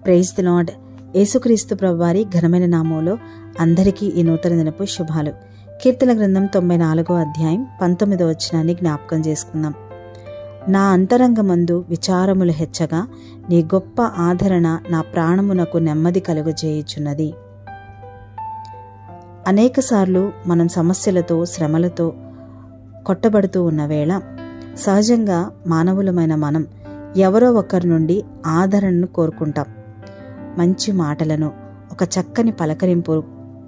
Praise the lord. యేసుక్రీస్తు ప్రభువారి ఘనమైన నామములో అందరికీ ఈ నూతన దినపు శుభాలు. కీర్తన గ్రంథం 94వ అధ్యాయం 19వ వచనాన్ని జ్ఞాపకం చేసుకుందాం. నా అంతరంగమందు విచారములు హెచ్చగా నీ గొప్ప ఆదరణ నా ప్రాణమునకు నెమ్మది కలుగజేయుచున్నది. అనేకసార్లు మనం సమస్యలతో శ్రమలతో కొట్టబడుతూ ఉన్న వేళ సహజంగా మానవులమైన మనం ఎవరో ఒకరి నుండి ఆదరణను కోరుకుంటాం. మంచి మాటలను, ఒక చక్కని పలకరింపు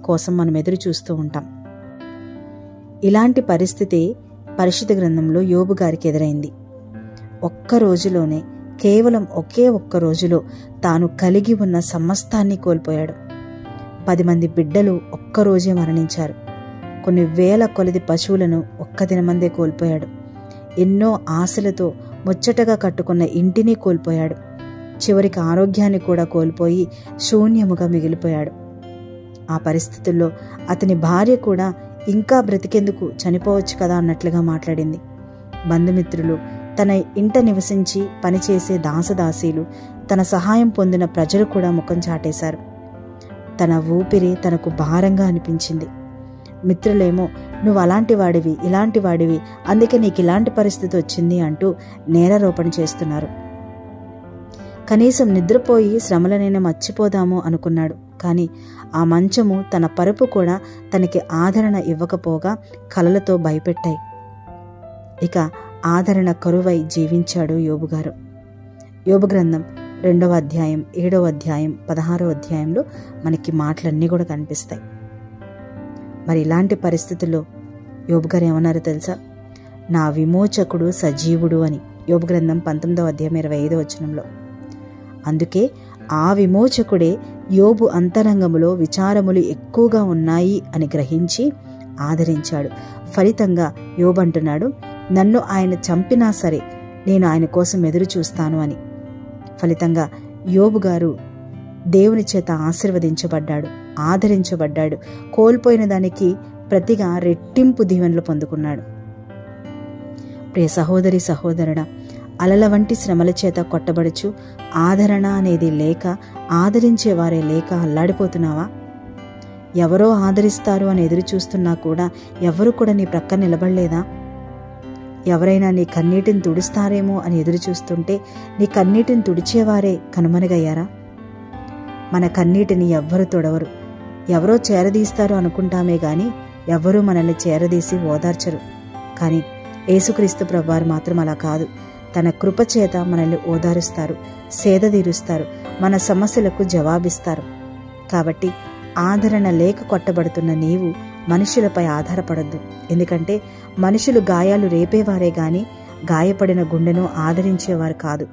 కోసం మనం ఎదురు చూస్తూ ఉంటాం. ఇలాంటి పరిస్థితి పరిశుద్ధ గ్రంథంలో యోబు గారికి ఎదురైంది. ఒక్క రోజులోనే, కేవలం ఒకే ఒక్క రోజులో తాను కలిగి ఉన్న సమస్తాన్ని కోల్పోయాడు. 10 మంది బిడ్డలు ఒక్కరోజే మరణించారు. కొన్ని వేల కొలది పశువులను ఒక్క దినమందే కోల్పోయాడు. ఎన్నో ఆశలతో ముచ్చటగా కట్టుకున్న ఇంటిని కోల్పోయాడు. చివరికి ఆరోగ్యాన్ని కూడా కోల్పోయి శూన్యముగా మిగిలిపోయాడు. ఆ పరిస్థితుల్లో అతని భార్య కూడా ఇంకా బ్రతికెందుకు, చనిపోవచ్చు కదా అన్నట్లుగా మాట్లాడింది. బంధుమిత్రులు, తన ఇంట నివసించి పనిచేసే దాసదాసీలు, తన సహాయం పొందిన ప్రజలు కూడా ముఖం చాటేశారు. తన ఊపిరి తనకు భారంగా అనిపించింది. మిత్రులేమో, నువ్వు అలాంటి వాడివి, ఇలాంటి వాడివి, అందుకే నీకు ఇలాంటి పరిస్థితి వచ్చింది అంటూ నేరారోపణ చేస్తున్నారు. కనీసం నిద్రపోయి శ్రమలనైనా మర్చిపోదాము అనుకున్నాడు. కానీ ఆ మంచము, తన పరుపు కూడా తనకి ఆదరణ ఇవ్వకపోగా కలలతో భయపెట్టాయి. ఇక ఆదరణ కరువై జీవించాడు యోబుగారు. యోబు గ్రంథం 2వ అధ్యాయం, 7వ అధ్యాయం, 16వ అధ్యాయంలో మనకి మాటలన్నీ కూడా కనిపిస్తాయి. మరి ఇలాంటి పరిస్థితుల్లో యోబు గారు ఏమన్నారో తెలుసా? నా విమోచకుడు సజీవుడు అని యోబు గ్రంథం 19వ అధ్యాయం 25వ వచనంలో. అందుకే ఆ విమోచకుడే యోబు అంతరంగములో విచారములు ఎక్కువగా ఉన్నాయి అని గ్రహించి ఆదరించాడు. ఫలితంగా యోబు అంటున్నాడు, నన్ను ఆయన చంపినా సరే నేను ఆయన కోసం ఎదురు చూస్తాను అని. ఫలితంగా యోబు గారు దేవుని చేత ఆశీర్వదించబడ్డాడు, ఆదరించబడ్డాడు. కోల్పోయిన దానికి ప్రతిగా రెట్టింపు దీవెనలు పొందుకున్నాడు. ప్రియ సహోదరి సహోదరుడా, అలల వంటి శ్రమల చేత కొట్టబడుచు ఆదరణ అనేది లేక, ఆదరించేవారే లేక అల్లాడిపోతున్నావా? ఎవరో ఆదరిస్తారు అని ఎదురు చూస్తున్నా కూడా ఎవరు కూడా నీ ప్రక్క నిలబడలేదా? ఎవరైనా నీ కన్నీటిని తుడుస్తారేమో అని ఎదురు చూస్తుంటే నీ కన్నీటిని తుడిచేవారే కనుమరుగయ్యారా? మన కన్నీటిని ఎవ్వరు తొడవరు. ఎవరో చేరదీస్తారు అనుకుంటామే గాని ఎవ్వరూ మనల్ని చేరదీసి ఓదార్చరు. కానీ యేసుక్రీస్తు ప్రభువారు మాత్రం అలా కాదు. తన కృపచేత మనల్ని ఓదారుస్తారు, సేదతీరుస్తారు, మన సమస్యలకు జవాబిస్తారు. కాబట్టి ఆదరణ లేక కొట్టబడుతున్న నీవు మనుషులపై ఆధారపడద్దు. ఎందుకంటే మనుషులు గాయాలు రేపేవారే గాని గాయపడిన గుండెను ఆదరించేవారు కాదు.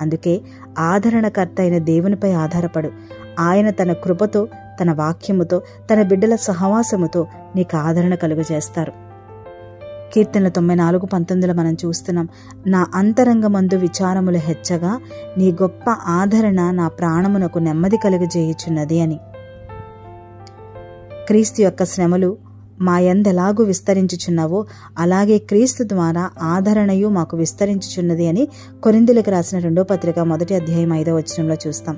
అందుకే ఆదరణకర్త అయిన దేవునిపై ఆధారపడు. ఆయన తన కృపతో, తన వాక్యముతో, తన బిడ్డల సహవాసముతో నీకు ఆదరణ కలుగజేస్తారు. కీర్తనల 94:19 మనం చూస్తున్నాం, నా అంతరంగమందు విచారములు హెచ్చగా నీ గొప్ప ఆదరణ నా ప్రాణమునకు నెమ్మది కలుగజేయుచున్నది అని. క్రీస్తు యొక్క శ్రమలు మా యందెలాగూ విస్తరించుచున్నావో అలాగే క్రీస్తు ద్వారా ఆదరణయు మాకు విస్తరించుచున్నది అని కొరింథీయులకు రాసిన 2వ పత్రిక 1వ అధ్యాయం 5వ వచనంలో చూస్తాం.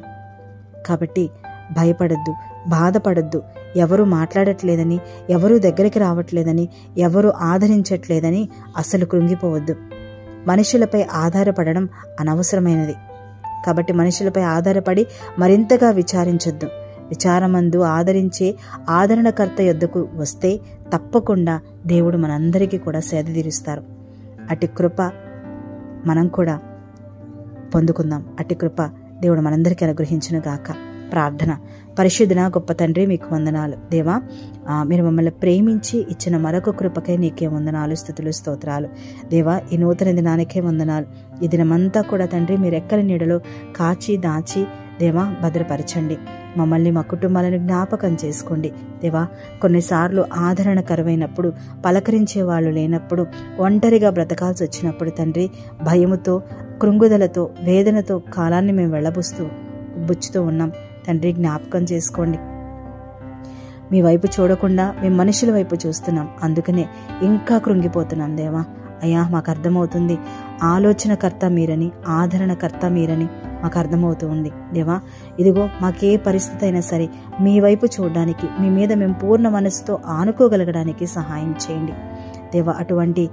కాబట్టి భయపడద్దు, బాధపడద్దు. ఎవరు మాట్లాడట్లేదని, ఎవరూ దగ్గరికి రావట్లేదని, ఎవరు ఆదరించట్లేదని అసలు కృంగిపోవద్దు. మనుషులపై ఆధారపడడం అనవసరమైనది. కాబట్టి మనుషులపై ఆధారపడి మరింతగా విచారించొద్దు. విచారమందు ఆదరించే ఆదరణకర్త యొద్దకు వస్తే తప్పకుండా దేవుడు మనందరికీ కూడా సేదతీరుస్తారు. అట్టి కృప మనం కూడా పొందుకుందాం. అట్టి కృప దేవుడు మనందరికీ అనుగ్రహించును గాక. ప్రార్థన. పరిశుద్ధున గొప్ప తండ్రి, మీకు వందనాలు. దేవా, మీరు మమ్మల్ని ప్రేమించి ఇచ్చిన మరొక కృపకై నీకే వందనాలు, స్తుతులు, స్తోత్రాలు. దేవా, ఈ నూతన దినానికే వందనాలు. ఈ దినమంతా కూడా తండ్రి మీరు ఎక్కడి నీడలో కాచి దాచి దేవా భద్రపరచండి. మమ్మల్ని, మా కుటుంబాలను జ్ఞాపకం చేసుకోండి. దేవా, కొన్నిసార్లు ఆదరణ కరువైనప్పుడు, పలకరించే వాళ్ళు లేనప్పుడు, ఒంటరిగా బ్రతకాల్సి వచ్చినప్పుడు తండ్రి భయముతో, కృంగుదలతో, వేదనతో కాలాన్ని మేము వెళ్ళబుచ్చుతూ ఉన్నాం. తండ్రి జ్ఞాపకం చేసుకోండి. మీ వైపు చూడకుండా మేము మనుషుల వైపు చూస్తున్నాం. అందుకనే ఇంకా కృంగిపోతున్నాం. దేవా అయ్యా, మాకు అర్థమవుతుంది ఆలోచనకర్త మీరని, ఆదరణకర్త మీరని. మాకు అర్థమవుతూ ఉంది. దేవా, ఇదిగో మాకే పరిస్థితి అయినా సరే మీ వైపు చూడడానికి, మీ మీద మేము పూర్ణ మనసుతో ఆనుకోగలగడానికి సహాయం చేయండి దేవా. అటువంటి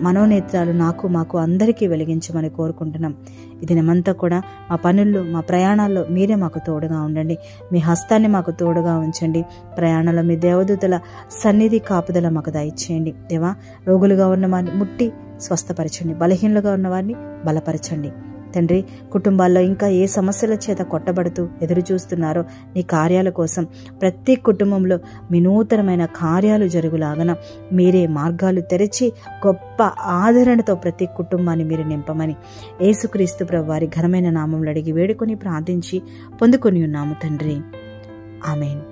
మనోనేత్రాలు మాకు అందరికీ వెలిగించమని కోరుకుంటున్నాం. ఇది దినమంతా కూడా మా పనుల్లో, మా ప్రయాణాల్లో మీరే మాకు తోడుగా ఉండండి. మీ హస్తాన్ని మాకు తోడుగా ఉంచండి. ప్రయాణంలో మీ దేవదూతల సన్నిధి కాపుదల మాకు దయచేయండి దేవా. రోగులుగా ఉన్న వారిని ముట్టి స్వస్థపరచండి, బలహీనులుగా ఉన్న వారిని బలపరచండి తండ్రి. కుటుంబాల్లో ఇంకా ఏ సమస్యల చేత కొట్టబడుతూ ఎదురు చూస్తున్నారో నీ కార్యాల కోసం ప్రతి కుటుంబంలో మీ నూతనమైన కార్యాలు జరుగులాగన మీరే మార్గాలు తెరిచి గొప్ప ఆదరణతో ప్రతి కుటుంబాన్ని మీరు నింపమని యేసుక్రీస్తు ప్రభువారి వారి ఘనమైన నామంలో అడిగి వేడుకొని ప్రార్థించి పొందుకొని ఉన్నాము తండ్రి. ఆమేన్.